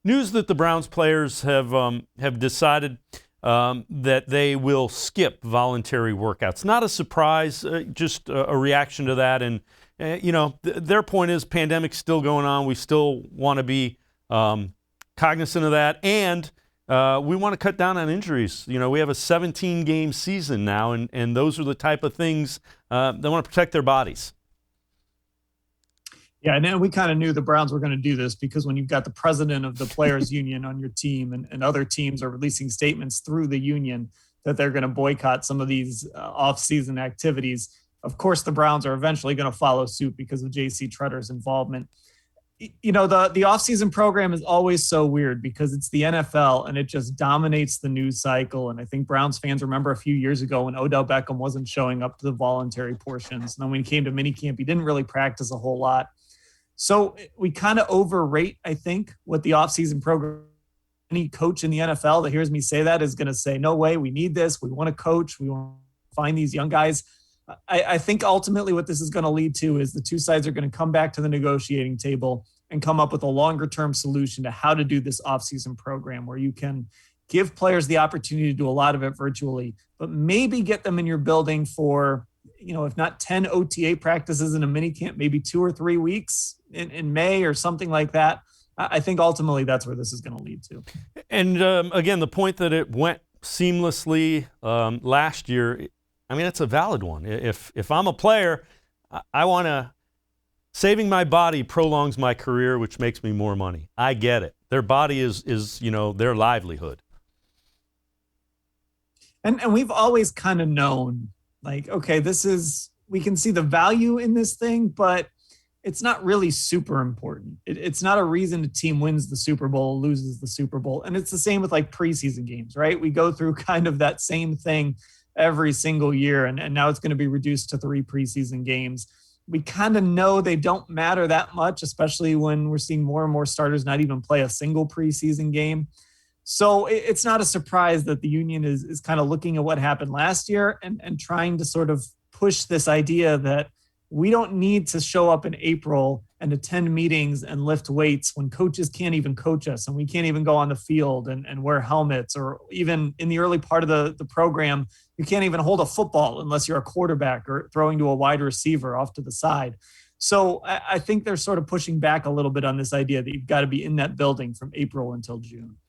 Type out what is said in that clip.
News that the Browns players have decided that they will skip voluntary workouts. Not a surprise, just a reaction to that. And their point is, pandemic's still going on. We still want to be cognizant of that, and we want to cut down on injuries. We have a 17-game season now, and those are the type of things they want to protect their bodies. Yeah, and we kind of knew the Browns were going to do this because when you've got the president of the players union on your team and other teams are releasing statements through the union that they're going to boycott some of these off-season activities, of course the Browns are eventually going to follow suit because of J.C. Trutter's involvement. The off-season program is always so weird because it's the NFL and it just dominates the news cycle. And I think Browns fans remember a few years ago when Odell Beckham wasn't showing up to the voluntary portions. And then when he came to minicamp, he didn't really practice a whole lot. So we kind of overrate, I think, what the offseason program, any coach in the NFL that hears me say that is going to say, no way, we need this. We want to coach. We want to find these young guys. I think ultimately what this is going to lead to is the two sides are going to come back to the negotiating table and come up with a longer-term solution to how to do this offseason program where you can give players the opportunity to do a lot of it virtually, but maybe get them in your building for, if not 10 OTA practices in a minicamp, maybe 2 or 3 weeks in May or something like that. I think ultimately that's where this is going to lead to. And again, the point that it went seamlessly last year, that's a valid one. If I'm a player, I want to, saving my body prolongs my career, which makes me more money. I get it. Their body is their livelihood. And we've always kind of known, okay, we can see the value in this thing, but it's not really super important. It's not a reason a team wins the Super Bowl, loses the Super Bowl. And it's the same with preseason games, right? We go through kind of that same thing every single year. And now it's going to be reduced to 3 preseason games. We kind of know they don't matter that much, especially when we're seeing more and more starters not even play a single preseason game. So it's not a surprise that the union is kind of looking at what happened last year and trying to sort of push this idea that we don't need to show up in April and attend meetings and lift weights when coaches can't even coach us and we can't even go on the field and wear helmets, or even in the early part of the program, you can't even hold a football unless you're a quarterback or throwing to a wide receiver off to the side. So I think they're sort of pushing back a little bit on this idea that you've got to be in that building from April until June.